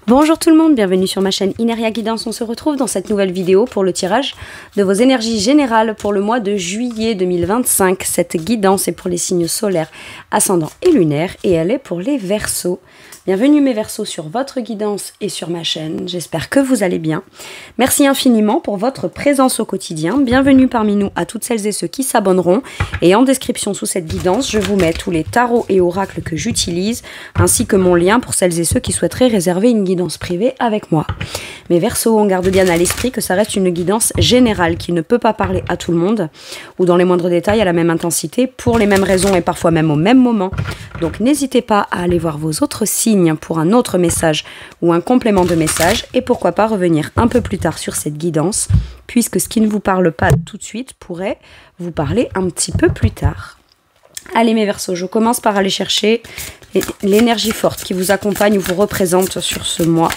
Bonjour tout le monde, bienvenue sur ma chaîne Ineria Guidance. On se retrouve dans cette nouvelle vidéo pour le tirage de vos énergies générales pour le mois de juillet 2025. Cette guidance est pour les signes solaires, ascendants et lunaires et elle est pour les Verseaux. Bienvenue mes Verseaux sur votre guidance et sur ma chaîne. J'espère que vous allez bien. Merci infiniment pour votre présence au quotidien. Bienvenue parmi nous à toutes celles et ceux qui s'abonneront. Et en description sous cette guidance, je vous mets tous les tarots et oracles que j'utilise, ainsi que mon lien pour celles et ceux qui souhaiteraient réserver une guidance privée avec moi. Mes Verseaux, on garde bien à l'esprit que ça reste une guidance générale qui ne peut pas parler à tout le monde, ou dans les moindres détails à la même intensité, pour les mêmes raisons et parfois même au même moment. Donc n'hésitez pas à aller voir vos autres signes pour un autre message ou un complément de message et pourquoi pas revenir un peu plus tard sur cette guidance puisque ce qui ne vous parle pas tout de suite pourrait vous parler un petit peu plus tard. Allez mes Verseaux, je commence par aller chercher l'énergie forte qui vous accompagne ou vous représente sur ce mois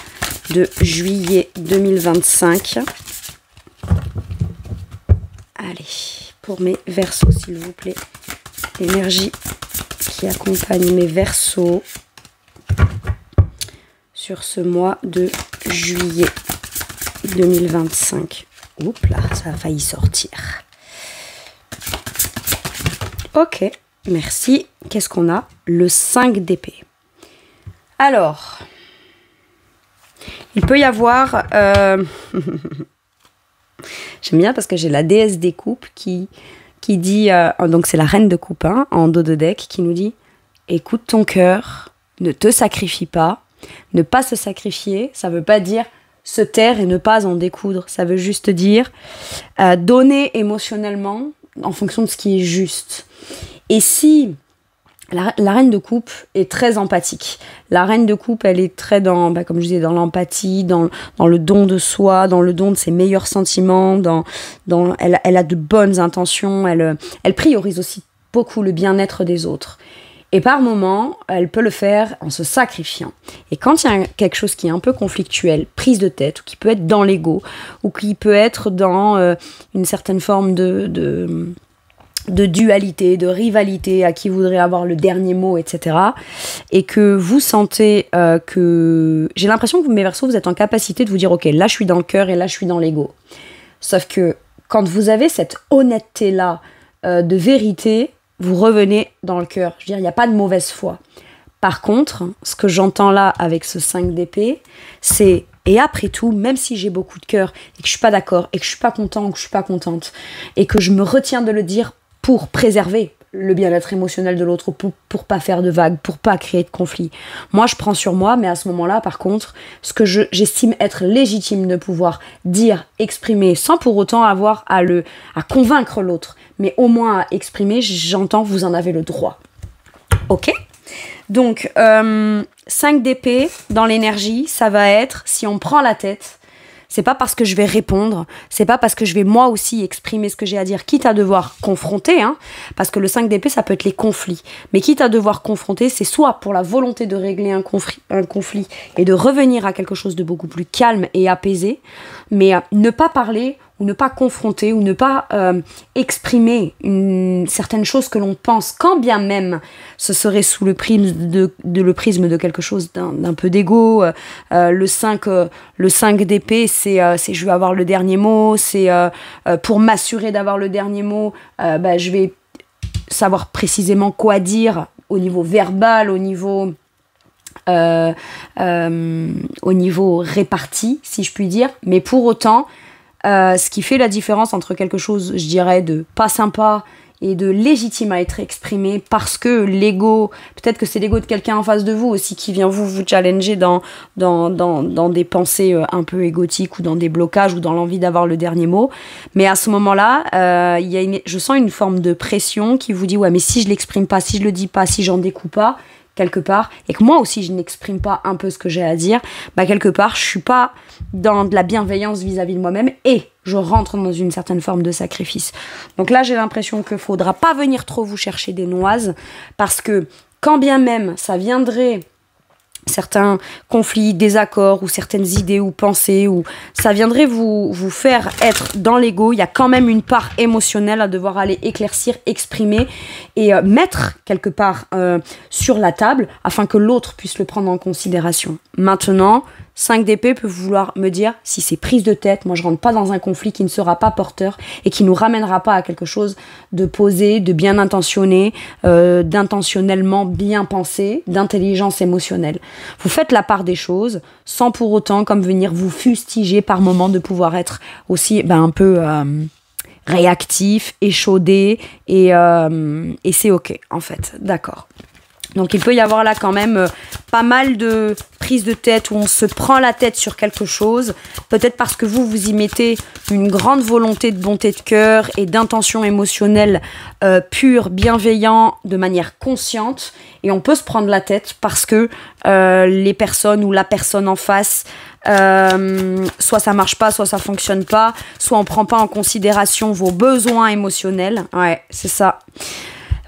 de juillet 2025. Allez, pour mes Verseaux s'il vous plaît, l'énergie qui accompagne mes Verseaux sur ce mois de juillet 2025. Oups là, ça a failli sortir. Ok, merci. Qu'est-ce qu'on a? Le 5 d'épée. Alors, il peut y avoir... J'aime bien parce que j'ai la déesse des coupes qui dit... donc c'est la reine de coupe hein, en dos de deck qui nous dit « Écoute ton cœur, ne te sacrifie pas. » Ne pas se sacrifier, ça ne veut pas dire se taire et ne pas en découdre. Ça veut juste dire donner émotionnellement en fonction de ce qui est juste. Et si la reine de coupe est très empathique, la reine de coupe, elle est très dans, comme je disais, dans l'empathie, dans le don de soi, dans le don de ses meilleurs sentiments, elle a de bonnes intentions, elle priorise aussi beaucoup le bien-être des autres. Et par moments, elle peut le faire en se sacrifiant. Et quand il y a quelque chose qui est un peu conflictuel, prise de tête, ou qui peut être dans l'ego, ou qui peut être dans une certaine forme de dualité, de rivalité, à qui voudrait avoir le dernier mot, etc. Et que vous sentez que... J'ai l'impression que vous, mes Verseaux, vous êtes en capacité de vous dire « Ok, là je suis dans le cœur et là je suis dans l'ego ». Sauf que quand vous avez cette honnêteté-là de vérité... vous revenez dans le cœur. Je veux dire, il n'y a pas de mauvaise foi. Par contre, ce que j'entends là avec ce 5 d'épée, c'est, et après tout, même si j'ai beaucoup de cœur, et que je ne suis pas d'accord, et que je ne suis pas content, ou que je ne suis pas contente, et que je me retiens de le dire pour préserver le bien-être émotionnel de l'autre, pour pas faire de vagues, pour pas créer de conflits. Moi, je prends sur moi, mais à ce moment-là, par contre, ce que j'estime être légitime de pouvoir dire, exprimer, sans pour autant avoir à convaincre l'autre, mais au moins à exprimer, j'entends, vous en avez le droit. Ok? Donc, 5 d'épée dans l'énergie, ça va être, si on prend la tête, c'est pas parce que je vais répondre, c'est pas parce que je vais moi aussi exprimer ce que j'ai à dire, quitte à devoir confronter, hein, parce que le 5 d'épée, ça peut être les conflits. Mais quitte à devoir confronter, c'est soit pour la volonté de régler un conflit et de revenir à quelque chose de beaucoup plus calme et apaisé, mais ne pas parler ou ne pas confronter ou ne pas exprimer une certaine chose que l'on pense, quand bien même ce serait sous le prisme de quelque chose d'un peu d'égo. Le 5 d'épée, c'est je vais avoir le dernier mot, c'est pour m'assurer d'avoir le dernier mot, je vais savoir précisément quoi dire au niveau verbal, au niveau réparti, si je puis dire, mais pour autant... ce qui fait la différence entre quelque chose, je dirais, de pas sympa et de légitime à être exprimé parce que l'ego, peut-être que c'est l'ego de quelqu'un en face de vous aussi qui vient vous challenger dans des pensées un peu égotiques ou dans des blocages ou dans l'envie d'avoir le dernier mot. Mais à ce moment-là, je sens une forme de pression qui vous dit « Ouais, mais si je l'exprime pas, si je le dis pas, si j'en découpe pas, quelque part, et que moi aussi je n'exprime pas un peu ce que j'ai à dire, quelque part je suis pas dans de la bienveillance vis-à-vis de moi-même et je rentre dans une certaine forme de sacrifice. Donc là j'ai l'impression qu'il faudra pas venir trop vous chercher des noises parce que quand bien même ça viendrait certains conflits, désaccords ou certaines idées ou pensées, ou ça viendrait vous faire être dans l'ego, il y a quand même une part émotionnelle à devoir aller éclaircir, exprimer et mettre quelque part sur la table afin que l'autre puisse le prendre en considération. Maintenant, 5 d'épée peut vouloir me dire, si c'est prise de tête, moi je rentre pas dans un conflit qui ne sera pas porteur et qui nous ramènera pas à quelque chose de posé, de bien intentionné, d'intentionnellement bien pensé, d'intelligence émotionnelle. Vous faites la part des choses sans pour autant comme venir vous fustiger par moment de pouvoir être aussi un peu réactif, échaudé et c'est ok en fait, d'accord. Donc il peut y avoir là quand même pas mal de prises de tête où on se prend la tête sur quelque chose, peut-être parce que vous y mettez une grande volonté de bonté de cœur et d'intention émotionnelle pure, bienveillant, de manière consciente, et on peut se prendre la tête parce que les personnes ou la personne en face, soit ça marche pas, soit ça fonctionne pas, soit on prend pas en considération vos besoins émotionnels. Ouais, c'est ça.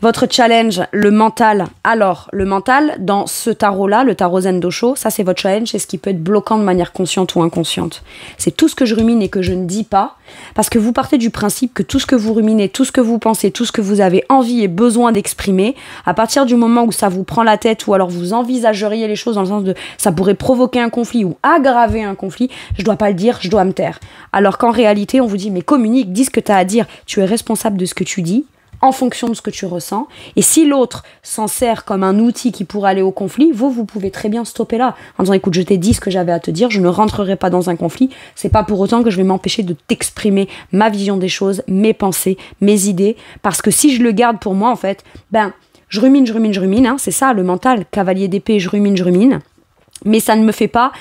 Votre challenge, le mental. Alors, le mental, dans ce tarot-là, le tarot Zen Dosho, ça c'est votre challenge, c'est ce qui peut être bloquant de manière consciente ou inconsciente. C'est tout ce que je rumine et que je ne dis pas, parce que vous partez du principe que tout ce que vous ruminez, tout ce que vous pensez, tout ce que vous avez envie et besoin d'exprimer, à partir du moment où ça vous prend la tête ou alors vous envisageriez les choses dans le sens de ça pourrait provoquer un conflit ou aggraver un conflit, je dois pas le dire, je dois me taire. Alors qu'en réalité, on vous dit mais communique, dis ce que tu as à dire, tu es responsable de ce que tu dis, en fonction de ce que tu ressens. Et si l'autre s'en sert comme un outil qui pourrait aller au conflit, vous pouvez très bien stopper là. En disant, écoute, je t'ai dit ce que j'avais à te dire, je ne rentrerai pas dans un conflit. C'est pas pour autant que je vais m'empêcher de t'exprimer ma vision des choses, mes pensées, mes idées. Parce que si je le garde pour moi, en fait, je rumine, hein, c'est ça, le mental, cavalier d'épée, je rumine. Mais ça ne fait pas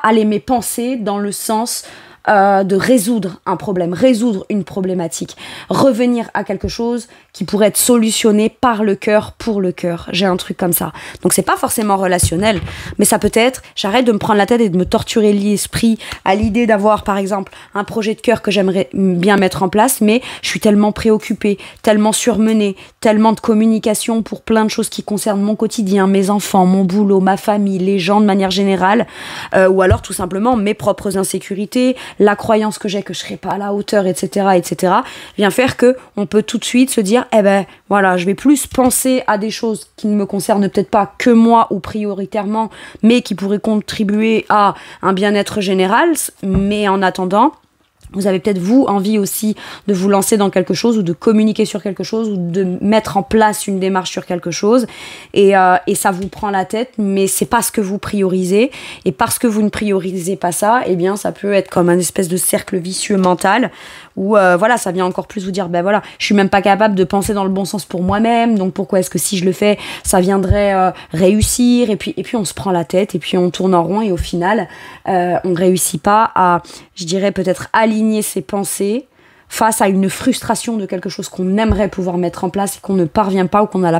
aller mes pensées dans le sens de résoudre un problème, résoudre une problématique, revenir à quelque chose qui pourrait être solutionné par le cœur, pour le cœur. J'ai un truc comme ça. Donc c'est pas forcément relationnel, mais ça peut être, j'arrête de me prendre la tête et de me torturer l'esprit à l'idée d'avoir par exemple un projet de cœur que j'aimerais bien mettre en place, mais je suis tellement préoccupée, tellement surmenée, tellement de communication pour plein de choses qui concernent mon quotidien, mes enfants, mon boulot, ma famille, les gens de manière générale, ou alors tout simplement mes propres insécurités, la croyance que j'ai que je serai pas à la hauteur, etc., vient faire que on peut tout de suite se dire, voilà, je vais plus penser à des choses qui ne me concernent peut-être pas que moi ou prioritairement, mais qui pourraient contribuer à un bien-être général. Mais en attendant, vous avez peut-être vous envie aussi de vous lancer dans quelque chose ou de communiquer sur quelque chose ou de mettre en place une démarche sur quelque chose et ça vous prend la tête, mais c'est pas ce que vous priorisez, et parce que vous ne priorisez pas ça, eh bien ça peut être comme un espèce de cercle vicieux mental où voilà, ça vient encore plus vous dire voilà, je suis même pas capable de penser dans le bon sens pour moi-même, donc pourquoi est-ce que si je le fais ça viendrait réussir, et puis on se prend la tête et puis on tourne en rond et au final on réussit pas à, je dirais peut-être aligner ses pensées face à une frustration de quelque chose qu'on aimerait pouvoir mettre en place et qu'on ne parvient pas, ou qu'on a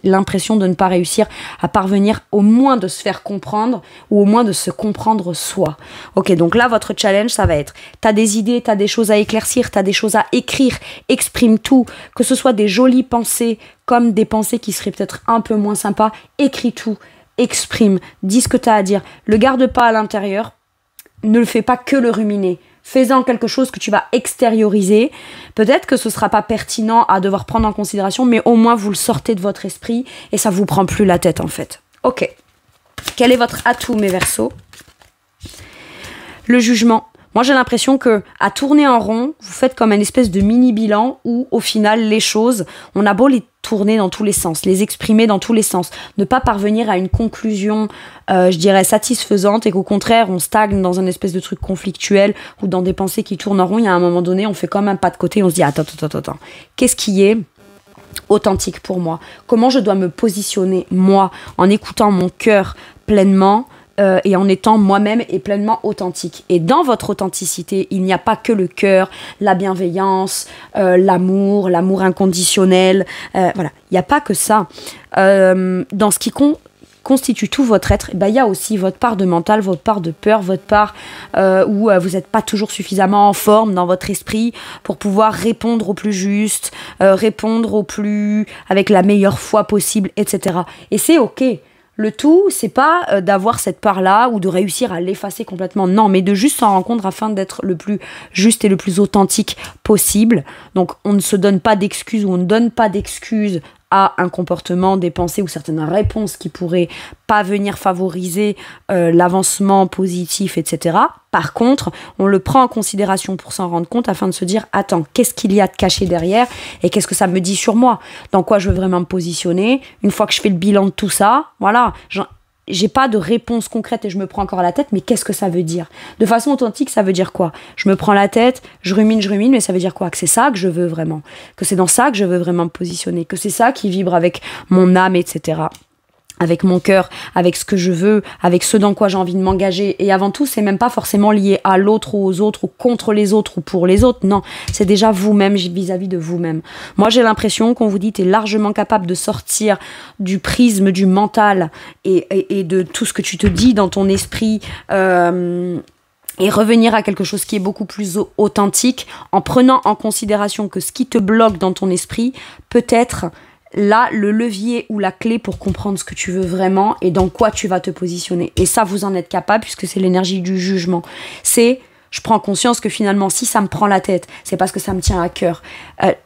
l'impression de ne pas réussir à parvenir, au moins de se faire comprendre ou au moins de se comprendre soi. Ok, donc là votre challenge ça va être, t'as des idées, t'as des choses à éclaircir, t'as des choses à écrire, exprime tout, que ce soit des jolies pensées comme des pensées qui seraient peut-être un peu moins sympas, écris tout, exprime, dis ce que t'as à dire, le garde pas à l'intérieur, ne le fais pas que le ruminer. Fais-en quelque chose que tu vas extérioriser. Peut-être que ce ne sera pas pertinent à devoir prendre en considération, mais au moins vous le sortez de votre esprit et ça ne vous prend plus la tête en fait. Ok. Quel est votre atout, mes Verseaux ? Le jugement. Moi, j'ai l'impression que à tourner en rond, vous faites comme une espèce de mini-bilan où, au final, les choses, on a beau les tourner dans tous les sens, les exprimer dans tous les sens, ne pas parvenir à une conclusion, je dirais, satisfaisante, et qu'au contraire, on stagne dans un espèce de truc conflictuel ou dans des pensées qui tournent en rond. Il y a un moment donné, on fait comme un pas de côté, on se dit, attends. Qu'est-ce qui est authentique pour moi ? Comment je dois me positionner, moi, en écoutant mon cœur pleinement et en étant moi-même et pleinement authentique. Et dans votre authenticité, il n'y a pas que le cœur, la bienveillance, l'amour inconditionnel. Voilà, il n'y a pas que ça. Dans ce qui constitue tout votre être, il y a aussi votre part de mental, votre part de peur, votre part où vous n'êtes pas toujours suffisamment en forme dans votre esprit pour pouvoir répondre au plus juste, répondre au plus avec la meilleure foi possible, etc. Et c'est ok. Le tout, c'est pas d'avoir cette part-là ou de réussir à l'effacer complètement. Non, mais de juste s'en rendre compte afin d'être le plus juste et le plus authentique possible. Donc, on ne se donne pas d'excuses ou on ne donne pas d'excuses à un comportement, des pensées ou certaines réponses qui pourraient pas venir favoriser l'avancement positif, etc. Par contre, on le prend en considération pour s'en rendre compte afin de se dire, attends, qu'est-ce qu'il y a de caché derrière et qu'est-ce que ça me dit sur moi? Dans quoi je veux vraiment me positionner? Une fois que je fais le bilan de tout ça, voilà, j'ai pas de réponse concrète et je me prends encore la tête, mais qu'est-ce que ça veut dire? De façon authentique, ça veut dire quoi? Je me prends la tête, je rumine, mais ça veut dire quoi? Que c'est ça que je veux vraiment, que c'est dans ça que je veux vraiment me positionner, que c'est ça qui vibre avec mon âme, etc. Avec mon cœur, avec ce que je veux, avec ce dans quoi j'ai envie de m'engager. Et avant tout, c'est même pas forcément lié à l'autre ou aux autres, ou contre les autres, ou pour les autres. Non, c'est déjà vous-même, vis-à-vis de vous-même. Moi, j'ai l'impression qu'on vous dit, t'es largement capable de sortir du prisme du mental et de tout ce que tu te dis dans ton esprit, et revenir à quelque chose qui est beaucoup plus authentique, en prenant en considération que ce qui te bloque dans ton esprit peut être là, le levier ou la clé pour comprendre ce que tu veux vraiment et dans quoi tu vas te positionner. Et ça, vous en êtes capable puisque c'est l'énergie du jugement. Je prends conscience que finalement, si ça me prend la tête, c'est parce que ça me tient à cœur.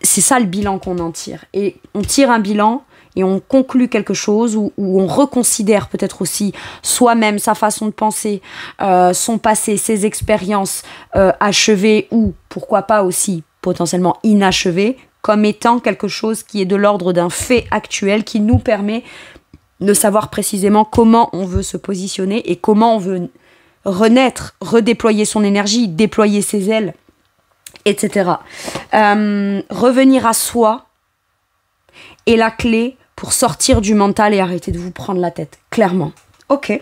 C'est ça le bilan qu'on en tire. Et on tire un bilan et on conclut quelque chose où on reconsidère peut-être aussi soi-même, sa façon de penser, son passé, ses expériences achevées ou pourquoi pas aussi potentiellement inachevées, comme étant quelque chose qui est de l'ordre d'un fait actuel qui nous permet de savoir précisément comment on veut se positionner et comment on veut renaître, redéployer son énergie, déployer ses ailes, etc. Revenir à soi est la clé pour sortir du mental et arrêter de vous prendre la tête, clairement. Ok.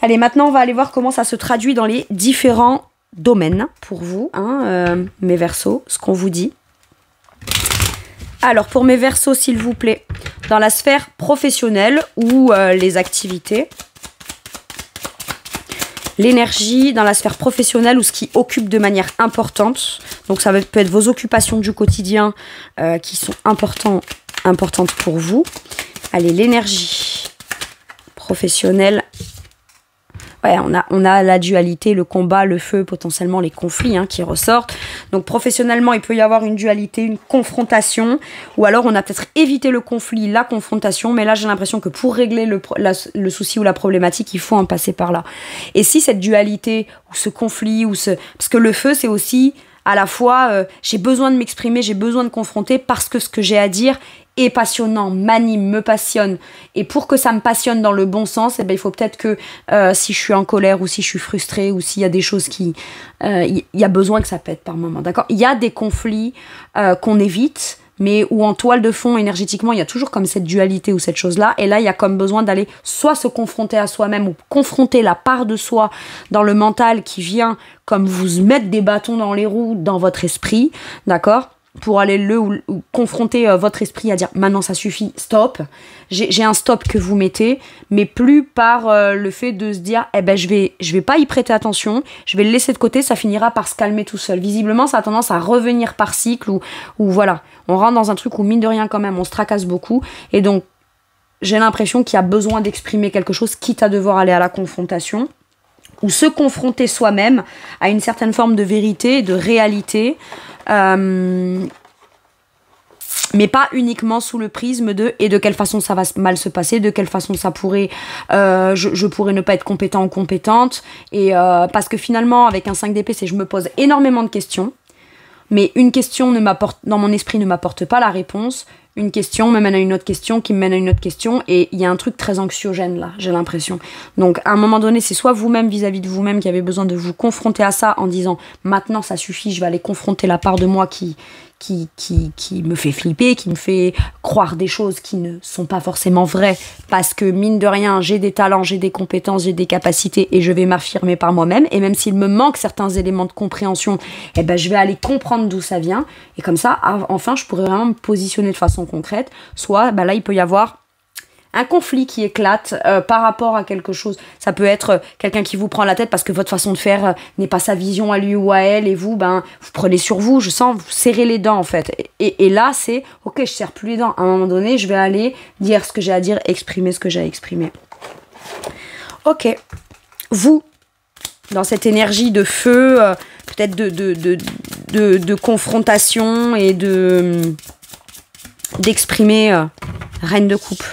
Allez, maintenant on va aller voir comment ça se traduit dans les différents domaine pour vous, mes Verseaux, ce qu'on vous dit. Alors, pour mes Verseaux, s'il vous plaît, dans la sphère professionnelle ou les activités, l'énergie dans la sphère professionnelle ou ce qui occupe de manière importante, donc ça peut être vos occupations du quotidien qui sont importantes pour vous. Allez, l'énergie professionnelle. Ouais, on a la dualité, le combat, le feu, potentiellement les conflits qui ressortent. Donc professionnellement, il peut y avoir une dualité, une confrontation, ou alors on a peut-être évité le conflit, la confrontation, mais là j'ai l'impression que pour régler le souci ou la problématique, il faut en passer par là. Et si cette dualité, ou ce conflit, parce que le feu c'est aussi à la fois, j'ai besoin de m'exprimer, j'ai besoin de confronter parce que ce que j'ai à dire est passionnant, m'anime, me passionne. Et pour que ça me passionne dans le bon sens, il faut peut-être que si je suis en colère ou si je suis frustrée ou s'il y a des choses qui... Il y a besoin que ça pète par moment, d'accord? Il y a des conflits qu'on évite, mais où en toile de fond, énergétiquement, il y a toujours comme cette dualité ou cette chose-là. Et là, il y a comme besoin d'aller soit se confronter à soi-même ou confronter la part de soi dans le mental qui vient comme vous mettre des bâtons dans les roues dans votre esprit, d'accord? Pour aller ou confronter votre esprit à dire maintenant ça suffit, stop. J'ai un stop que vous mettez, mais plus par le fait de se dire je vais pas y prêter attention, je vais le laisser de côté, ça finira par se calmer tout seul. Visiblement ça a tendance à revenir par cycle ou voilà, on rentre dans un truc où mine de rien quand même on se tracasse beaucoup et donc j'ai l'impression qu'il y a besoin d'exprimer quelque chose quitte à devoir aller à la confrontation ou se confronter soi-même à une certaine forme de vérité, de réalité. Mais pas uniquement sous le prisme et de quelle façon ça va mal se passer, de quelle façon ça pourrait je pourrais ne pas être compétent ou compétente et parce que finalement avec un 5 d'épée je me pose énormément de questions, mais une question dans mon esprit ne m'apporte pas la réponse, une question me mène à une autre question qui me mène à une autre question et il y a un truc très anxiogène là, j'ai l'impression. Donc à un moment donné c'est soit vous-même vis-à-vis de vous-même qui avez besoin de vous confronter à ça en disant maintenant ça suffit, je vais aller confronter la part de moi qui me fait flipper, qui me fait croire des choses qui ne sont pas forcément vraies parce que mine de rien j'ai des talents, j'ai des compétences, j'ai des capacités et je vais m'affirmer par moi-même et même s'il me manque certains éléments de compréhension je vais aller comprendre d'où ça vient et comme ça enfin je pourrais vraiment me positionner de façon concrète. Soit là il peut y avoir un conflit qui éclate par rapport à quelque chose. Ça peut être quelqu'un qui vous prend la tête parce que votre façon de faire n'est pas sa vision à lui ou à elle et vous prenez sur vous, je sens, vous serrez les dents en fait. Et là c'est, ok je serre plus les dents, à un moment donné je vais aller dire ce que j'ai à dire, exprimer ce que j'ai à exprimer. Ok, vous, dans cette énergie de feu, peut-être de confrontation et de d'exprimer reine de coupe.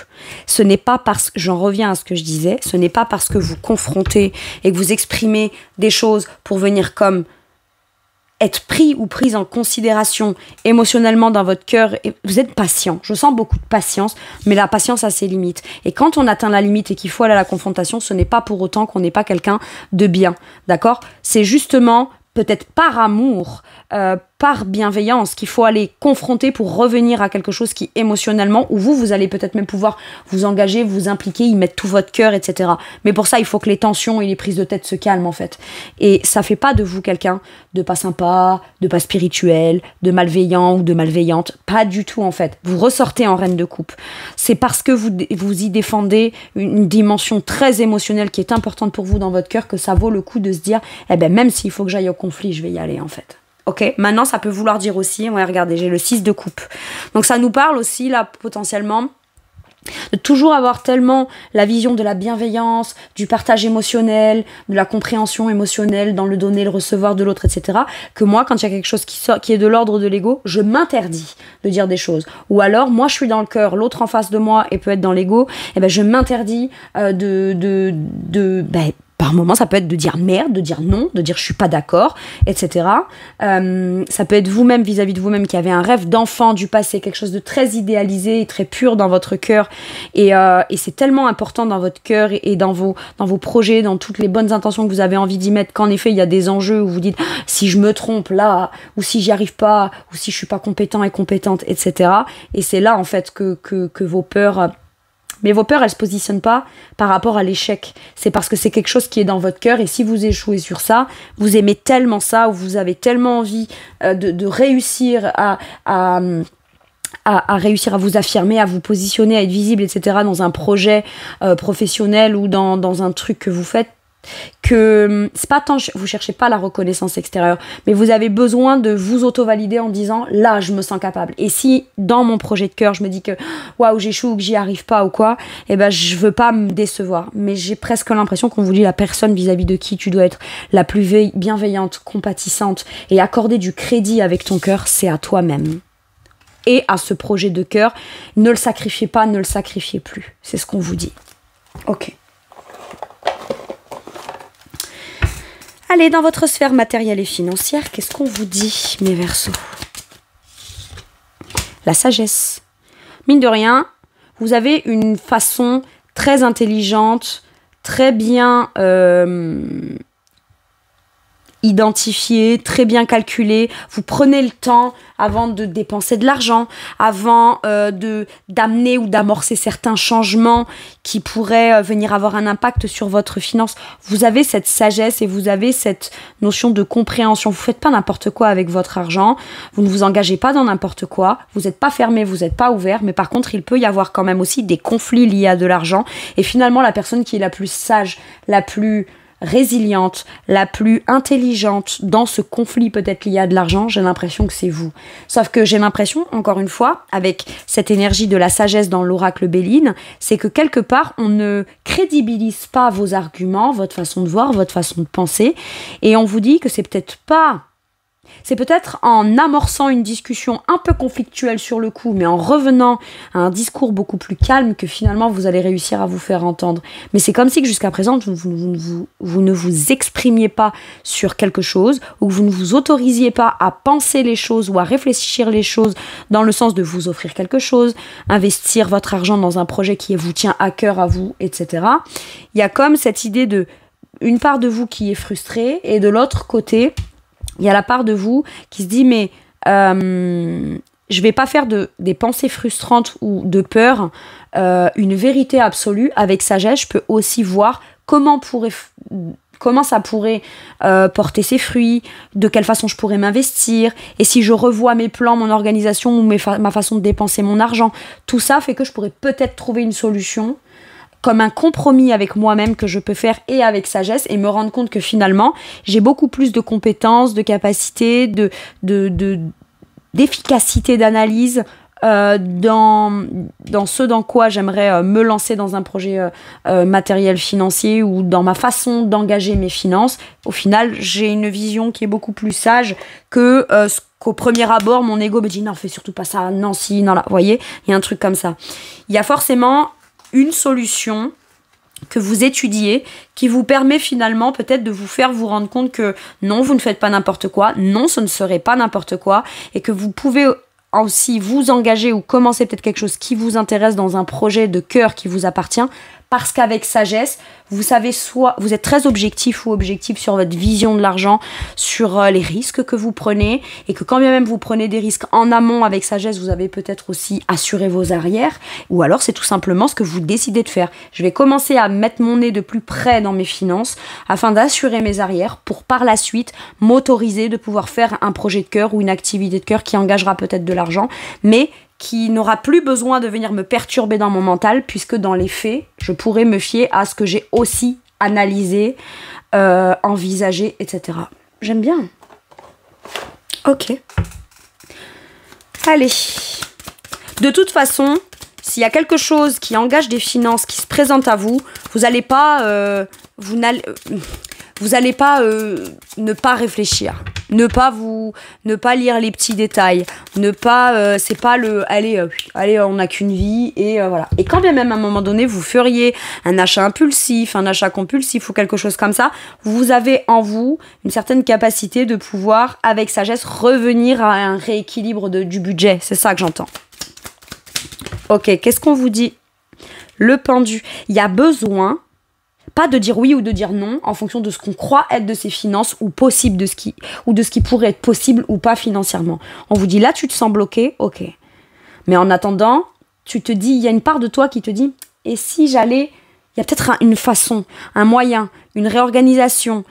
Ce n'est pas parce, j'en reviens à ce que je disais, ce n'est pas parce que vous confrontez et que vous exprimez des choses pour venir comme être pris ou prise en considération émotionnellement dans votre cœur. Et vous êtes patient. Je sens beaucoup de patience, mais la patience a ses limites. Et quand on atteint la limite et qu'il faut aller à la confrontation, ce n'est pas pour autant qu'on n'est pas quelqu'un de bien. D'accord ? C'est justement peut-être par amour, par bienveillance, qu'il faut aller confronter pour revenir à quelque chose qui émotionnellement, où vous allez peut-être même pouvoir vous engager, vous impliquer, y mettre tout votre cœur, etc. Mais pour ça, il faut que les tensions et les prises de tête se calment en fait. Et ça fait pas de vous quelqu'un de pas sympa, de pas spirituel, de malveillant ou de malveillante. Pas du tout en fait. Vous ressortez en reine de coupe. C'est parce que vous y défendez une dimension très émotionnelle qui est importante pour vous dans votre cœur que ça vaut le coup de se dire, eh ben même s'il faut que j'aille au conflit, je vais y aller en fait. Ok, maintenant ça peut vouloir dire aussi, ouais, regardez, j'ai le 6 de coupe. Donc ça nous parle aussi là potentiellement de toujours avoir tellement la vision de la bienveillance, du partage émotionnel, de la compréhension émotionnelle dans le donner, le recevoir de l'autre, etc. que moi, quand il y a quelque chose qui est de l'ordre de l'ego, je m'interdis de dire des choses. Ou alors, moi, je suis dans le cœur, l'autre en face de moi et peut être dans l'ego, et ben je m'interdis par moment, ça peut être de dire merde, de dire non, de dire je suis pas d'accord, etc. Ça peut être vous-même vis-à-vis de vous-même qui avez un rêve d'enfant du passé, quelque chose de très idéalisé et très pur dans votre cœur. Et c'est tellement important dans votre cœur et dans vos projets, dans toutes les bonnes intentions que vous avez envie d'y mettre, qu'en effet, il y a des enjeux où vous dites si je me trompe là, ou si j'y arrive pas, ou si je suis pas compétent et compétente, etc. Et c'est là, en fait, que vos peurs... Mais vos peurs, elles se positionnent pas par rapport à l'échec. C'est parce que c'est quelque chose qui est dans votre cœur et si vous échouez sur ça, vous aimez tellement ça ou vous avez tellement envie de réussir à réussir à vous affirmer, à vous positionner, à être visible, etc. dans un projet professionnel ou dans un truc que vous faites, que c'est pas tant, vous cherchez pas la reconnaissance extérieure, mais vous avez besoin de vous auto-valider en disant là je me sens capable. Et si dans mon projet de cœur je me dis que waouh j'échoue ou que j'y arrive pas ou quoi, et ben je veux pas me décevoir. Mais j'ai presque l'impression qu'on vous dit la personne vis-à-vis de qui tu dois être la plus bienveillante, compatissante et accorder du crédit avec ton cœur, c'est à toi-même. Et à ce projet de cœur, ne le sacrifiez pas, ne le sacrifiez plus. C'est ce qu'on vous dit. Ok. Allez, dans votre sphère matérielle et financière, qu'est-ce qu'on vous dit, mes Verseaux ? La sagesse. Mine de rien, vous avez une façon très intelligente, très bien identifiée, très bien calculée. Vous prenez le temps avant de dépenser de l'argent, avant d'amener ou d'amorcer certains changements qui pourraient venir avoir un impact sur votre finance. Vous avez cette sagesse et vous avez cette notion de compréhension. Vous ne faites pas n'importe quoi avec votre argent, vous ne vous engagez pas dans n'importe quoi, vous n'êtes pas fermé, vous n'êtes pas ouvert, mais par contre, il peut y avoir quand même aussi des conflits liés à de l'argent. Et finalement, la personne qui est la plus sage, la plus résiliente, la plus intelligente dans ce conflit peut-être lié à de l'argent, j'ai l'impression que c'est vous. Sauf que j'ai l'impression, encore une fois, avec cette énergie de la sagesse dans l'oracle Béline, c'est que quelque part, on ne crédibilise pas vos arguments, votre façon de voir, votre façon de penser, et on vous dit que c'est peut-être en amorçant une discussion un peu conflictuelle sur le coup, mais en revenant à un discours beaucoup plus calme que finalement vous allez réussir à vous faire entendre. Mais c'est comme si que jusqu'à présent, vous ne vous exprimiez pas sur quelque chose, ou que vous ne vous autorisiez pas à penser les choses ou à réfléchir les choses dans le sens de vous offrir quelque chose, investir votre argent dans un projet qui vous tient à cœur à vous, etc. Il y a comme cette idée de une part de vous qui est frustrée et de l'autre côté, il y a la part de vous qui se dit mais je vais pas faire des pensées frustrantes ou de peur une vérité absolue. Avec sagesse, je peux aussi voir comment ça pourrait porter ses fruits, de quelle façon je pourrais m'investir, et si je revois mes plans, mon organisation ou ma façon de dépenser mon argent. Tout ça fait que je pourrais peut-être trouver une solution comme un compromis avec moi-même que je peux faire et avec sagesse et me rendre compte que finalement, j'ai beaucoup plus de compétences, de capacités, d'efficacité d'analyse dans ce dans quoi j'aimerais me lancer dans un projet matériel financier ou dans ma façon d'engager mes finances, au final, j'ai une vision qui est beaucoup plus sage que ce qu'au premier abord, mon ego me dit non, fais surtout pas ça, non, si, non, là. Vous voyez, il y a un truc comme ça. Il y a forcément une solution que vous étudiez, qui vous permet finalement peut-être de vous faire vous rendre compte que non, vous ne faites pas n'importe quoi, non, ce ne serait pas n'importe quoi, et que vous pouvez aussi vous engager ou commencer peut-être quelque chose qui vous intéresse dans un projet de cœur qui vous appartient, parce qu'avec sagesse, vous savez, soit vous êtes très objectif ou objectif sur votre vision de l'argent, sur les risques que vous prenez, et que quand bien même vous prenez des risques en amont avec sagesse, vous avez peut-être aussi assuré vos arrières, ou alors c'est tout simplement ce que vous décidez de faire. Je vais commencer à mettre mon nez de plus près dans mes finances afin d'assurer mes arrières pour par la suite m'autoriser de pouvoir faire un projet de cœur ou une activité de cœur qui engagera peut-être de l'argent, mais qui n'aura plus besoin de venir me perturber dans mon mental, puisque dans les faits, je pourrais me fier à ce que j'ai aussi analysé, envisagé, etc. J'aime bien. Ok. Allez. De toute façon, s'il y a quelque chose qui engage des finances qui se présente à vous, vous n'allez pas... vous n'allez pas ne pas réfléchir, ne pas lire les petits détails, ne pas c'est pas le allez on n'a qu'une vie et voilà. Et quand bien même à un moment donné vous feriez un achat impulsif, un achat compulsif ou quelque chose comme ça, vous avez en vous une certaine capacité de pouvoir avec sagesse revenir à un rééquilibre du budget, c'est ça que j'entends. Ok, qu'est-ce qu'on vous dit? Le pendu, il y a besoin pas de dire oui ou de dire non en fonction de ce qu'on croit être de ses finances ou possible de ce qui pourrait être possible ou pas financièrement. On vous dit là tu te sens bloqué, ok. Mais en attendant, tu te dis, il y a une part de toi qui te dit et si j'allais, il y a peut-être une façon, un moyen, une réorganisation.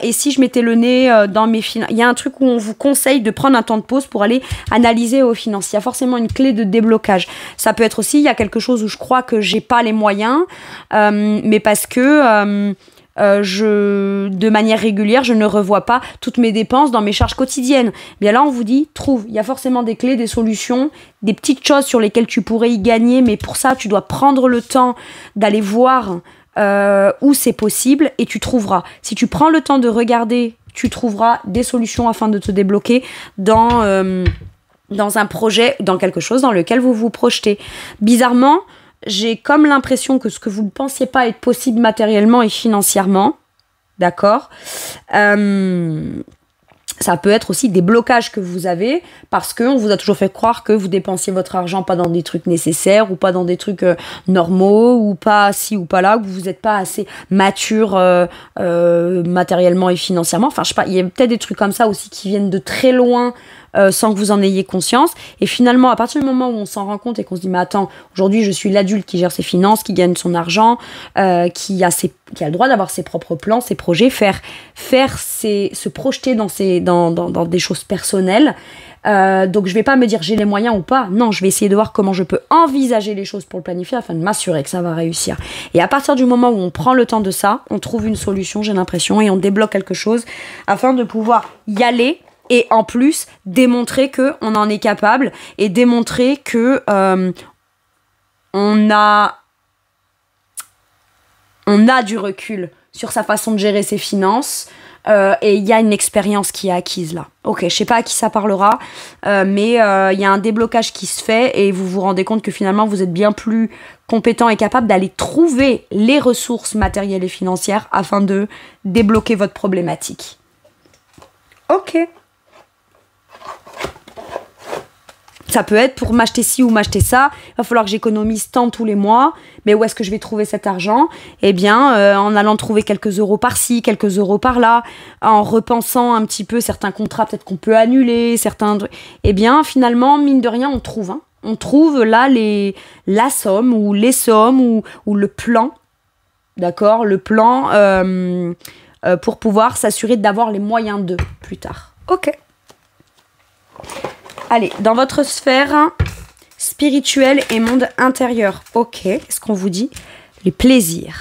Et si je mettais le nez dans mes finances, il y a un truc où on vous conseille de prendre un temps de pause pour aller analyser vos finances. Il y a forcément une clé de déblocage. Ça peut être aussi, il y a quelque chose où je crois que j'ai pas les moyens, mais parce que de manière régulière, je ne revois pas toutes mes dépenses dans mes charges quotidiennes. Bien là, on vous dit, trouve. Il y a forcément des clés, des solutions, des petites choses sur lesquelles tu pourrais y gagner, mais pour ça, tu dois prendre le temps d'aller voir où c'est possible et tu trouveras. Si tu prends le temps de regarder, tu trouveras des solutions afin de te débloquer dans un projet, dans quelque chose dans lequel vous vous projetez. Bizarrement, j'ai comme l'impression que ce que vous ne pensiez pas être possible matériellement et financièrement, d'accord, ça peut être aussi des blocages que vous avez parce qu'on vous a toujours fait croire que vous dépensiez votre argent pas dans des trucs nécessaires ou pas dans des trucs normaux ou pas ci ou pas là, ou que vous n'êtes pas assez mature matériellement et financièrement. Enfin, je sais pas, il y a peut-être des trucs comme ça aussi qui viennent de très loin sans que vous en ayez conscience. Et finalement, à partir du moment où on s'en rend compte et qu'on se dit mais attends, aujourd'hui je suis l'adulte qui gère ses finances, qui gagne son argent, qui a le droit d'avoir ses propres plans, ses projets, se projeter dans des choses personnelles. Donc je vais pas me dire j'ai les moyens ou pas. Non, je vais essayer de voir comment je peux envisager les choses pour le planifier afin de m'assurer que ça va réussir. Et à partir du moment où on prend le temps de ça, on trouve une solution, j'ai l'impression, et on débloque quelque chose afin de pouvoir y aller. Et en plus, démontrer qu'on en est capable et démontrer que on a du recul sur sa façon de gérer ses finances et il y a une expérience qui est acquise là. Ok, je sais pas à qui ça parlera, mais il y a un déblocage qui se fait et vous vous rendez compte que finalement vous êtes bien plus compétent et capable d'aller trouver les ressources matérielles et financières afin de débloquer votre problématique. Ok. Ça peut être pour m'acheter ci ou m'acheter ça, il va falloir que j'économise tant tous les mois, mais où est-ce que je vais trouver cet argent? Eh bien, en allant trouver quelques euros par-ci, quelques euros par-là, en repensant un petit peu certains contrats peut-être qu'on peut annuler, certains... Eh bien, finalement, mine de rien, on trouve. Hein. On trouve là la somme ou les sommes ou le plan, d'accord? Le plan pour pouvoir s'assurer d'avoir les moyens de plus tard. Ok. Allez, dans votre sphère spirituelle et monde intérieur, ok, qu'est-ce qu'on vous dit? Les plaisirs.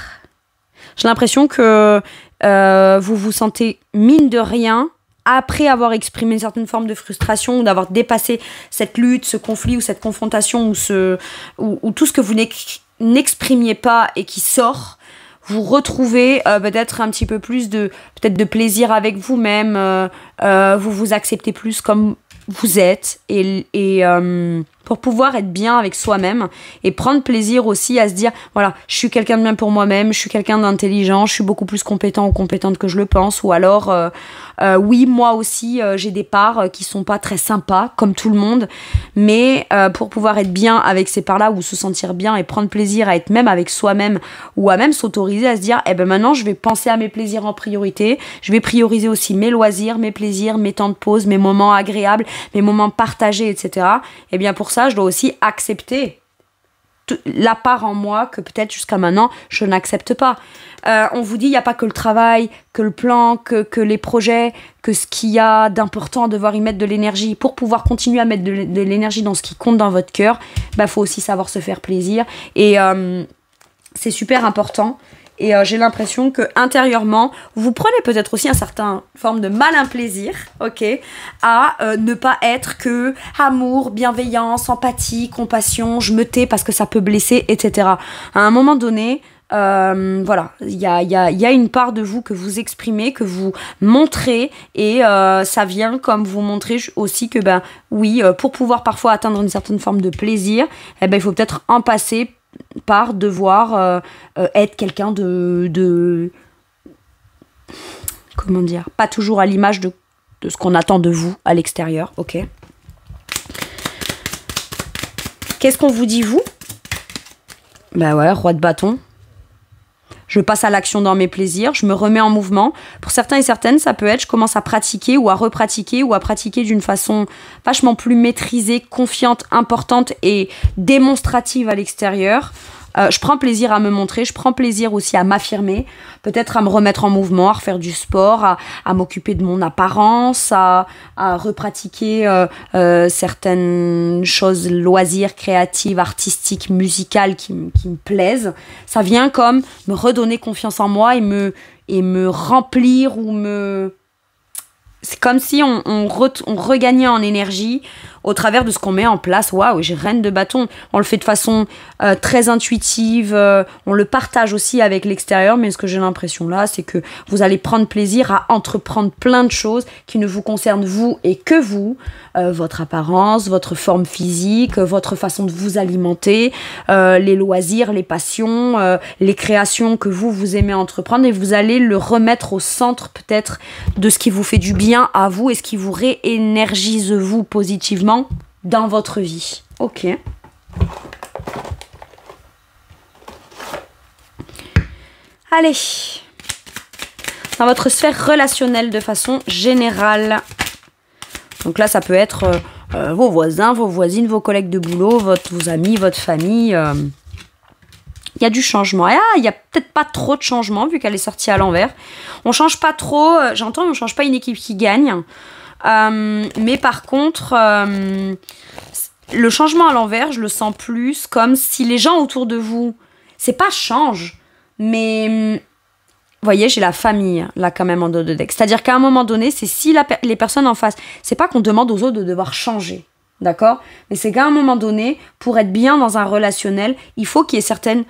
J'ai l'impression que vous vous sentez, mine de rien, après avoir exprimé une certaine forme de frustration ou d'avoir dépassé cette lutte, ce conflit ou cette confrontation ou tout ce que vous n'exprimiez pas et qui sort, vous retrouvez peut-être un petit peu plus de plaisir avec vous-même, vous vous acceptez plus comme vous êtes et pour pouvoir être bien avec soi-même et prendre plaisir aussi à se dire voilà, je suis quelqu'un de bien pour moi-même, je suis quelqu'un d'intelligent, je suis beaucoup plus compétent ou compétente que je le pense, ou alors oui, moi aussi j'ai des parts qui sont pas très sympas comme tout le monde, mais pour pouvoir être bien avec ces parts-là ou se sentir bien et prendre plaisir à être même avec soi-même ou à même s'autoriser à se dire maintenant je vais penser à mes plaisirs en priorité, je vais prioriser aussi mes loisirs, mes plaisirs, mes temps de pause, mes moments agréables, mes moments partagés, etc. Et bien pour ça, je dois aussi accepter la part en moi que peut-être jusqu'à maintenant, je n'accepte pas. On vous dit, il n'y a pas que le travail, que le plan, que les projets, que ce qu'il y a d'important à devoir y mettre de l'énergie. Pour pouvoir continuer à mettre de l'énergie dans ce qui compte dans votre cœur, faut aussi savoir se faire plaisir. Et c'est super important. Et j'ai l'impression que intérieurement, vous prenez peut-être aussi un certain forme de malin plaisir, ok, à ne pas être que amour, bienveillance, empathie, compassion, je me tais parce que ça peut blesser, etc. À un moment donné, voilà, il y a une part de vous que vous exprimez, que vous montrez, et ça vient comme vous montrer aussi que oui, pour pouvoir parfois atteindre une certaine forme de plaisir, il faut peut-être en passer par devoir être quelqu'un de comment dire, pas toujours à l'image de ce qu'on attend de vous à l'extérieur, ok. Qu'est-ce qu'on vous dit, vous? Ouais, roi de bâton. Je passe à l'action dans mes plaisirs, je me remets en mouvement. Pour certains et certaines, ça peut être, je commence à pratiquer ou à repratiquer ou à pratiquer d'une façon vachement plus maîtrisée, confiante, importante et démonstrative à l'extérieur. Je prends plaisir à me montrer, je prends plaisir aussi à m'affirmer, peut-être à me remettre en mouvement, à refaire du sport, à m'occuper de mon apparence, à repratiquer certaines choses, loisirs, créatives, artistiques, musicales qui me plaisent. Ça vient comme me redonner confiance en moi et me remplir ou me... C'est comme si on regagnait en énergie au travers de ce qu'on met en place. Waouh, j'ai reine de bâton. On le fait de façon très intuitive. On le partage aussi avec l'extérieur. Mais ce que j'ai l'impression là, c'est que vous allez prendre plaisir à entreprendre plein de choses qui ne vous concernent vous et que vous. Votre apparence, votre forme physique, votre façon de vous alimenter, les loisirs, les passions, les créations que vous aimez entreprendre. Et vous allez le remettre au centre peut-être de ce qui vous fait du bien à vous et ce qui vous réénergise vous positivement dans votre vie. Ok. Allez. Dans votre sphère relationnelle de façon générale. Donc là, ça peut être vos voisins, vos voisines, vos collègues de boulot, vos amis, votre famille. Il y a du changement. Il n'y a peut-être pas trop de changement vu qu'elle est sortie à l'envers. On change pas trop. J'entends, on ne change pas une équipe qui gagne. Mais par contre, le changement à l'envers, je le sens plus comme si les gens autour de vous, c'est pas change, mais... Vous voyez, j'ai la famille, là, quand même, en dos de deck. C'est-à-dire qu'à un moment donné, c'est si les personnes en face... C'est pas qu'on demande aux autres de devoir changer, d'accord? Mais c'est qu'à un moment donné, pour être bien dans un relationnel, il faut qu'il y ait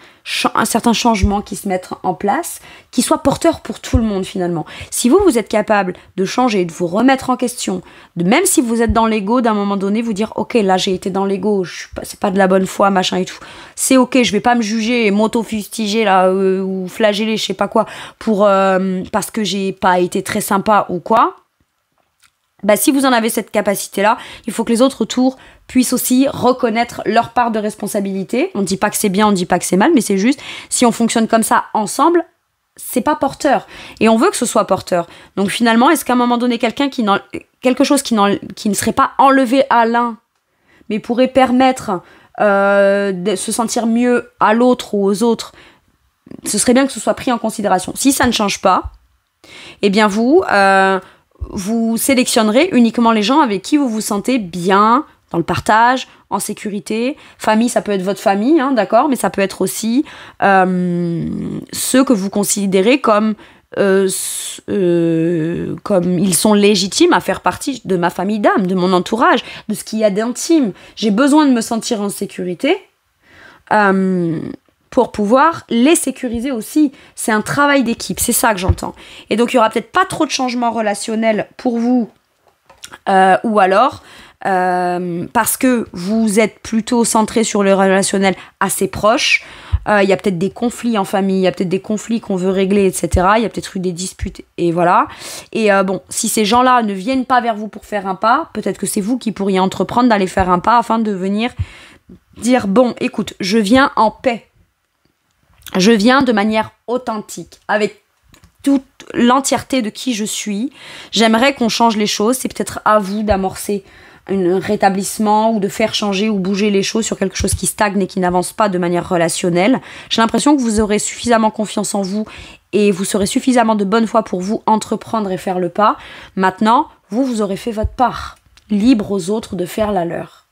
un certain changement qui se mette en place, qui soit porteur pour tout le monde, finalement. Si vous êtes capable de changer, de vous remettre en question, même si vous êtes dans l'ego, d'un moment donné, vous dire « Ok, là, j'ai été dans l'ego, c'est pas de la bonne foi, machin et tout. C'est ok, je vais pas me juger et m'auto-fustiger, là, ou flageller, je sais pas quoi, parce que j'ai pas été très sympa ou quoi. » Si vous en avez cette capacité-là, il faut que les autres autour puissent aussi reconnaître leur part de responsabilité. On ne dit pas que c'est bien, on ne dit pas que c'est mal, mais c'est juste, si on fonctionne comme ça ensemble, c'est pas porteur. Et on veut que ce soit porteur. Donc finalement, est-ce qu'à un moment donné, quelque chose qui ne serait pas enlevé à l'un, mais pourrait permettre de se sentir mieux à l'autre ou aux autres, ce serait bien que ce soit pris en considération. Si ça ne change pas, eh bien vous sélectionnerez uniquement les gens avec qui vous vous sentez bien, dans le partage, en sécurité. Famille, ça peut être votre famille, hein, d'accord, mais ça peut être aussi ceux que vous considérez comme comme ils sont légitimes à faire partie de ma famille d'âme, de mon entourage, de ce qu'il y a d'intime. J'ai besoin de me sentir en sécurité pour pouvoir les sécuriser aussi. C'est un travail d'équipe, c'est ça que j'entends. Et donc, il n'y aura peut-être pas trop de changements relationnels pour vous, ou alors parce que vous êtes plutôt centré sur le relationnel assez proche. Il y a peut-être des conflits en famille, il y a peut-être des conflits qu'on veut régler, etc. Il y a peut-être eu des disputes, et voilà. Et bon, si ces gens-là ne viennent pas vers vous pour faire un pas, peut-être que c'est vous qui pourriez entreprendre d'aller faire un pas afin de venir dire, bon, écoute, je viens en paix. Je viens de manière authentique, avec toute l'entièreté de qui je suis. J'aimerais qu'on change les choses. C'est peut-être à vous d'amorcer un rétablissement ou de faire changer ou bouger les choses sur quelque chose qui stagne et qui n'avance pas de manière relationnelle. J'ai l'impression que vous aurez suffisamment confiance en vous et vous serez suffisamment de bonne foi pour vous entreprendre et faire le pas. Maintenant, vous aurez fait votre part. Libre aux autres de faire la leur.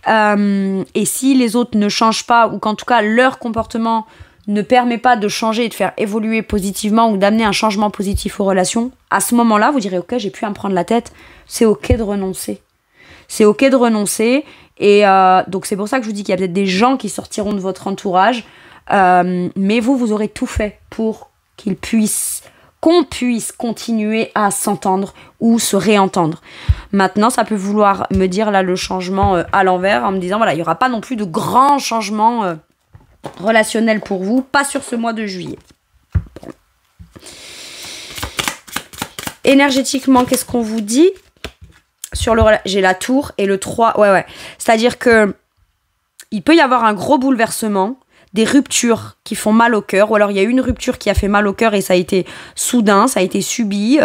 Et si les autres ne changent pas, ou qu'en tout cas leur comportement ne permet pas de changer et de faire évoluer positivement ou d'amener un changement positif aux relations, à ce moment-là, vous direz « Ok, j'ai plus à me prendre la tête. » C'est ok de renoncer. C'est ok de renoncer. Et donc, c'est pour ça que je vous dis qu'il y a peut-être des gens qui sortiront de votre entourage. Mais vous aurez tout fait pour qu'on puisse continuer à s'entendre ou se réentendre. Maintenant, ça peut vouloir me dire là le changement à l'envers, en me disant voilà, il n'y aura pas non plus de grands changements relationnels pour vous, pas sur ce mois de juillet. Bon. Énergétiquement, qu'est-ce qu'on vous dit sur j'ai la tour et le 3. Ouais. C'est-à-dire que il peut y avoir un gros bouleversement, des ruptures qui font mal au cœur, ou alors il y a eu une rupture qui a fait mal au cœur et ça a été soudain, ça a été subi,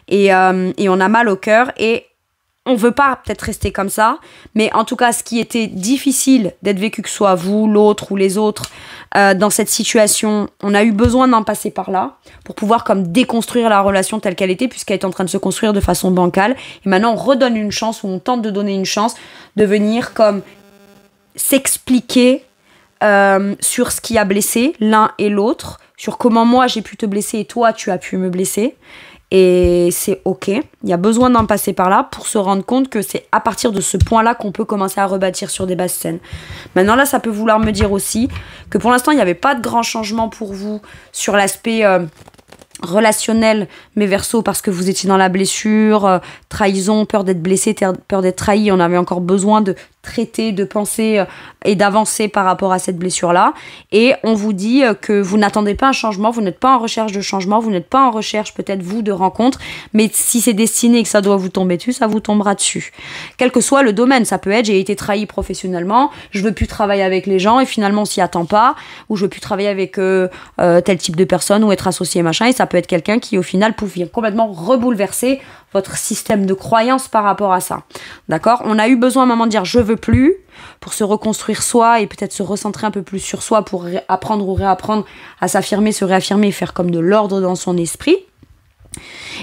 et on a mal au cœur, et on veut pas peut-être rester comme ça, mais en tout cas, ce qui était difficile d'être vécu, que ce soit vous, l'autre ou les autres, dans cette situation, on a eu besoin d'en passer par là pour pouvoir comme déconstruire la relation telle qu'elle était, puisqu'elle est en train de se construire de façon bancale. Et maintenant, on redonne une chance, ou on tente de donner une chance de venir comme s'expliquer sur ce qui a blessé l'un et l'autre, sur comment moi j'ai pu te blesser et toi tu as pu me blesser. Et c'est ok, il y a besoin d'en passer par là pour se rendre compte que c'est à partir de ce point-là qu'on peut commencer à rebâtir sur des bases saines. Maintenant là, ça peut vouloir me dire aussi que pour l'instant, il n'y avait pas de grand changement pour vous sur l'aspect relationnel, mes Verseaux, parce que vous étiez dans la blessure, trahison, peur d'être blessé, peur d'être trahi. On avait encore besoin de traiter, de penser et d'avancer par rapport à cette blessure-là. Et on vous dit que vous n'attendez pas un changement, vous n'êtes pas en recherche de changement, vous n'êtes pas en recherche peut-être vous de rencontre, mais si c'est destiné et que ça doit vous tomber dessus, ça vous tombera dessus. Quel que soit le domaine, ça peut être j'ai été trahi professionnellement, je veux plus travailler avec les gens et finalement on s'y attend pas, ou je veux plus travailler avec tel type de personne ou être associé machin, et ça peut être quelqu'un qui au final peut complètement rebouleverser votre système de croyance par rapport à ça. D'accord ? On a eu besoin à un moment de dire je veux plus, pour se reconstruire soi et peut-être se recentrer un peu plus sur soi pour apprendre ou réapprendre à s'affirmer, se réaffirmer et faire comme de l'ordre dans son esprit.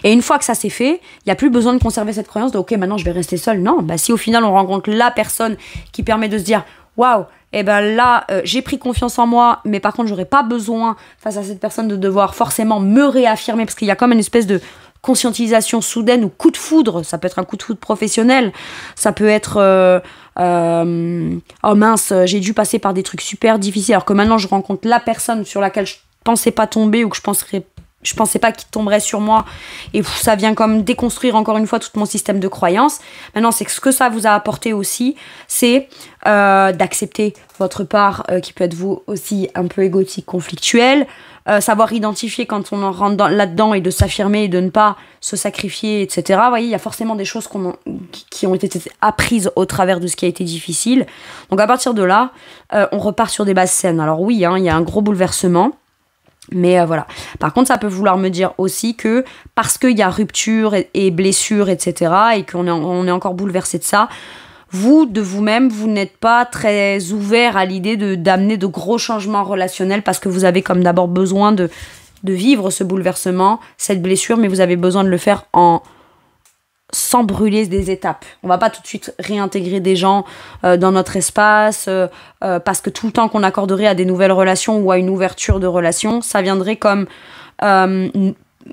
Et une fois que ça s'est fait, il n'y a plus besoin de conserver cette croyance de ok, maintenant je vais rester seule. Non, bah si au final on rencontre la personne qui permet de se dire waouh, et ben là j'ai pris confiance en moi, mais par contre j'aurais pas besoin face à cette personne de devoir forcément me réaffirmer, parce qu'il y a comme une espèce de conscientisation soudaine ou coup de foudre. Ça peut être un coup de foudre professionnel, ça peut être oh mince, j'ai dû passer par des trucs super difficiles alors que maintenant je rencontre la personne sur laquelle je pensais pas tomber ou que je pensais pas qu'il tomberait sur moi, et ça vient comme déconstruire encore une fois tout mon système de croyances. Maintenant, c'est que ce que ça vous a apporté aussi, c'est d'accepter votre part qui peut être vous aussi un peu égotique, conflictuelle, savoir identifier quand on en rentre là-dedans et de s'affirmer et de ne pas se sacrifier, etc. Vous voyez, il y a forcément des choses qui ont été apprises au travers de ce qui a été difficile. Donc à partir de là, on repart sur des bases saines. Alors oui, il y a un gros bouleversement. Mais voilà. Par contre, ça peut vouloir me dire aussi que parce qu'il y a rupture et blessure, etc., et qu'on est encore bouleversé de ça, vous, de vous-même, vous n'êtes pas très ouvert à l'idée d'amener de gros changements relationnels parce que vous avez comme d'abord besoin de vivre ce bouleversement, cette blessure, mais vous avez besoin de le faire sans brûler des étapes. On va pas tout de suite réintégrer des gens dans notre espace parce que tout le temps qu'on accorderait à des nouvelles relations ou à une ouverture de relations, ça viendrait comme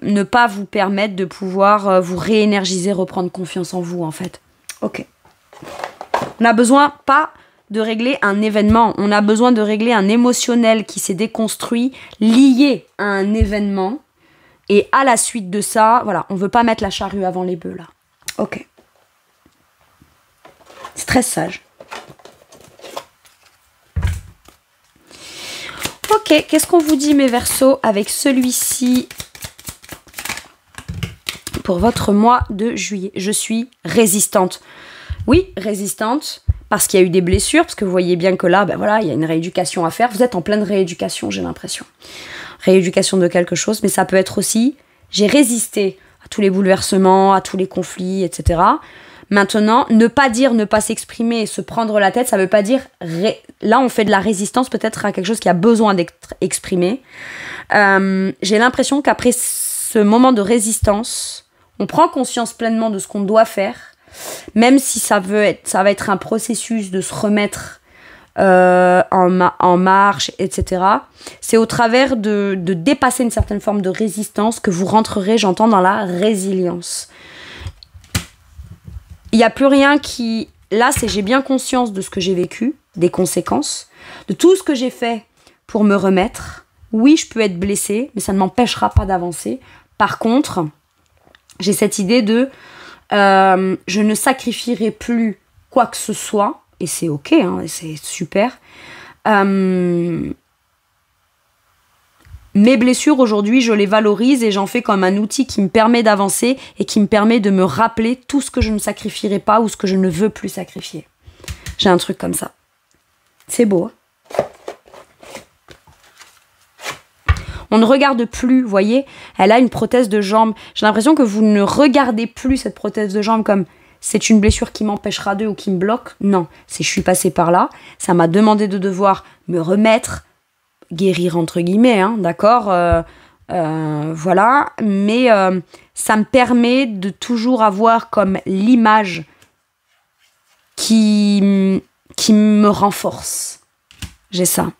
ne pas vous permettre de pouvoir vous réénergiser, reprendre confiance en vous, en fait. Ok. On n'a besoin pas de régler un événement, on a besoin de régler un émotionnel qui s'est déconstruit, lié à un événement. Et à la suite de ça, voilà, on veut pas mettre la charrue avant les bœufs, là. Ok. C'est très sage. Ok, qu'est-ce qu'on vous dit, mes Verseaux, avec celui-ci pour votre mois de juillet? Je suis résistante. Oui, résistante, parce qu'il y a eu des blessures, parce que vous voyez bien que là, ben voilà, il y a une rééducation à faire. Vous êtes en pleine rééducation, j'ai l'impression. Rééducation de quelque chose, mais ça peut être aussi, j'ai résisté à tous les bouleversements, à tous les conflits, etc. Maintenant, ne pas dire, ne pas s'exprimer, se prendre la tête, ça veut pas dire... Là, on fait de la résistance peut-être à quelque chose qui a besoin d'être exprimé. J'ai l'impression qu'après ce moment de résistance, on prend conscience pleinement de ce qu'on doit faire, même si ça va être un processus de se remettre en marche, etc. C'est au travers de dépasser une certaine forme de résistance que vous rentrerez, j'entends, dans la résilience. Il n'y a plus rien qui... Là, j'ai bien conscience de ce que j'ai vécu, des conséquences, de tout ce que j'ai fait pour me remettre. Oui, je peux être blessée, mais ça ne m'empêchera pas d'avancer. Par contre, j'ai cette idée de... je ne sacrifierai plus quoi que ce soit, et c'est ok, hein, c'est super. Mes blessures, aujourd'hui, je les valorise et j'en fais comme un outil qui me permet d'avancer et qui me permet de me rappeler tout ce que je ne sacrifierai pas ou ce que je ne veux plus sacrifier. J'ai un truc comme ça. C'est beau. Hein. On ne regarde plus, vous voyez, elle a une prothèse de jambe. J'ai l'impression que vous ne regardez plus cette prothèse de jambe comme c'est une blessure qui m'empêchera d'eux ou qui me bloque. Non, c'est je suis passée par là. Ça m'a demandé de devoir me remettre, guérir entre guillemets, hein, d'accord, voilà, mais ça me permet de toujours avoir comme l'image qui me renforce. J'ai ça.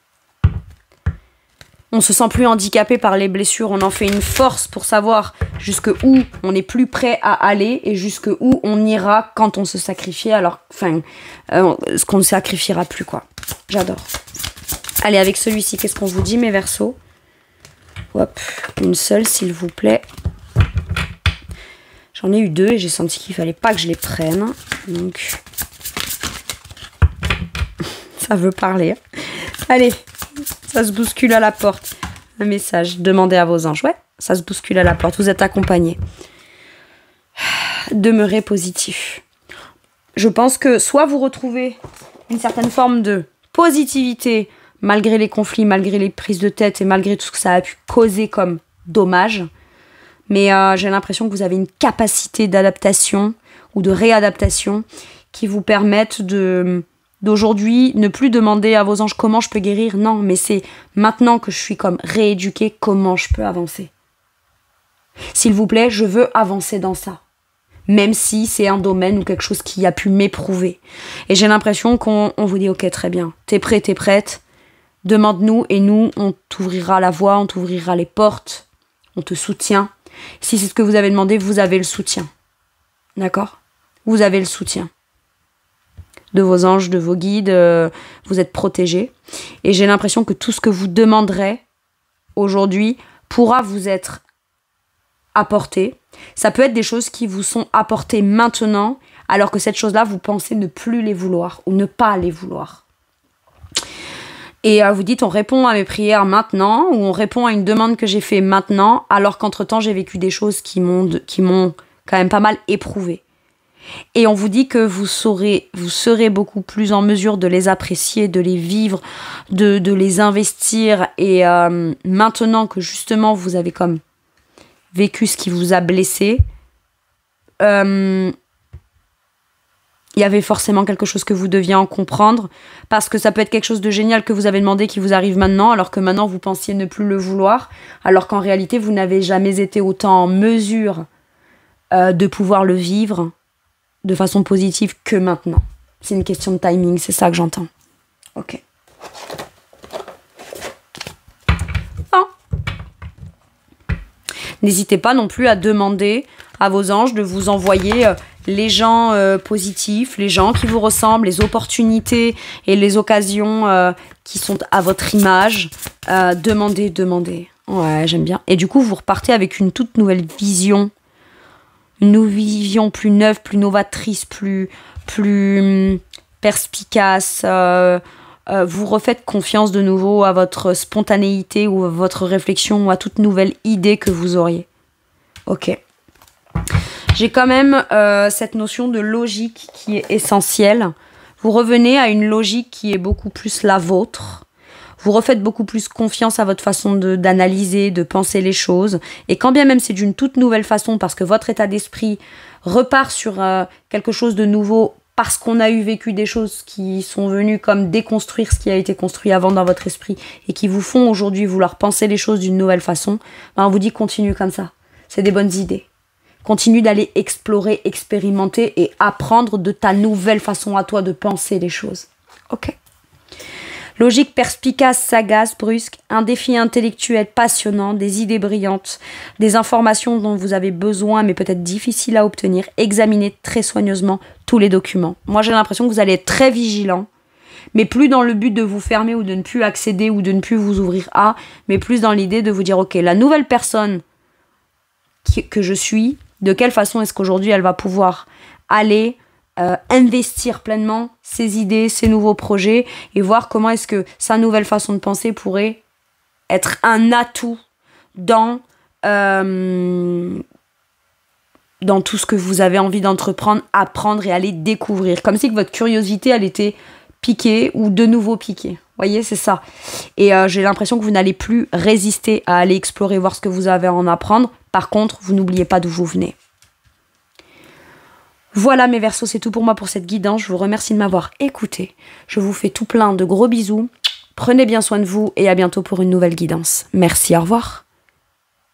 On se sent plus handicapé par les blessures, on en fait une force pour savoir jusque où on est plus prêt à aller et jusque où on ira quand on se sacrifie, alors, enfin, ce qu'on ne sacrifiera plus, quoi. J'adore. Allez, avec celui-ci, qu'est-ce qu'on vous dit, mes Verseaux? Hop, une seule, s'il vous plaît. J'en ai eu deux et j'ai senti qu'il fallait pas que je les prenne. Donc, ça veut parler. Allez, ça se bouscule à la porte. Un message, demandez à vos anges. Ouais, ça se bouscule à la porte, vous êtes accompagnés. Demeurez positif. Je pense que soit vous retrouvez une certaine forme de positivité, malgré les conflits, malgré les prises de tête et malgré tout ce que ça a pu causer comme dommage. Mais j'ai l'impression que vous avez une capacité d'adaptation ou de réadaptation qui vous permettent d'aujourd'hui ne plus demander à vos anges comment je peux guérir. Non, mais c'est maintenant que je suis comme rééduquée, comment je peux avancer. S'il vous plaît, je veux avancer dans ça. Même si c'est un domaine ou quelque chose qui a pu m'éprouver. Et j'ai l'impression qu'on vous dit, ok, très bien, t'es prêt, t'es prête. Demande-nous et nous, on t'ouvrira la voie, on t'ouvrira les portes, on te soutient. Si c'est ce que vous avez demandé, vous avez le soutien. D'accord ? Vous avez le soutien de vos anges, de vos guides, vous êtes protégés. Et j'ai l'impression que tout ce que vous demanderez aujourd'hui pourra vous être apporté. Ça peut être des choses qui vous sont apportées maintenant, alors que cette chose-là, vous pensez ne plus les vouloir ou ne pas les vouloir. Et vous dites, on répond à mes prières maintenant, ou on répond à une demande que j'ai fait maintenant, alors qu'entre-temps, j'ai vécu des choses qui m'ont quand même pas mal éprouvé. Et on vous dit que vous serez beaucoup plus en mesure de les apprécier, de les vivre, de les investir. Et maintenant que justement, vous avez comme vécu ce qui vous a blessé, il y avait forcément quelque chose que vous deviez en comprendre, parce que ça peut être quelque chose de génial que vous avez demandé qui vous arrive maintenant, alors que maintenant vous pensiez ne plus le vouloir, alors qu'en réalité vous n'avez jamais été autant en mesure de pouvoir le vivre de façon positive que maintenant. C'est une question de timing, c'est ça que j'entends. Ok. Bon. N'hésitez pas non plus à demander à vos anges de vous envoyer les gens positifs, les gens qui vous ressemblent, les opportunités et les occasions qui sont à votre image. Demandez. Ouais, j'aime bien. Et du coup, vous repartez avec une toute nouvelle vision. Une vision plus neuve, plus novatrice, plus perspicace. Vous refaites confiance de nouveau à votre spontanéité ou à votre réflexion ou à toute nouvelle idée que vous auriez. Ok. J'ai quand même cette notion de logique qui est essentielle. Vous revenez à une logique qui est beaucoup plus la vôtre. Vous refaites beaucoup plus confiance à votre façon d'analyser, de penser les choses. Et quand bien même c'est d'une toute nouvelle façon, parce que votre état d'esprit repart sur quelque chose de nouveau, parce qu'on a vécu des choses qui sont venues comme déconstruire ce qui a été construit avant dans votre esprit et qui vous font aujourd'hui vouloir penser les choses d'une nouvelle façon, ben on vous dit continue comme ça. C'est des bonnes idées. Continue d'aller explorer, expérimenter et apprendre de ta nouvelle façon à toi de penser les choses. Ok. Logique perspicace, sagace, brusque, un défi intellectuel passionnant, des idées brillantes, des informations dont vous avez besoin mais peut-être difficiles à obtenir. Examinez très soigneusement tous les documents. Moi j'ai l'impression que vous allez être très vigilant, mais plus dans le but de vous fermer ou de ne plus accéder ou de ne plus vous ouvrir à, mais plus dans l'idée de vous dire ok, la nouvelle personne que je suis, de quelle façon est-ce qu'aujourd'hui elle va pouvoir aller investir pleinement ses idées, ses nouveaux projets et voir comment est-ce que sa nouvelle façon de penser pourrait être un atout dans tout ce que vous avez envie d'entreprendre, apprendre et aller découvrir. Comme si que votre curiosité, elle était piquée ou de nouveau piquée. Vous voyez, c'est ça. Et j'ai l'impression que vous n'allez plus résister à aller explorer, voir ce que vous avez à en apprendre. Par contre, vous n'oubliez pas d'où vous venez. Voilà mes Verseaux, c'est tout pour moi pour cette guidance. Je vous remercie de m'avoir écouté. Je vous fais tout plein de gros bisous. Prenez bien soin de vous et à bientôt pour une nouvelle guidance. Merci, au revoir.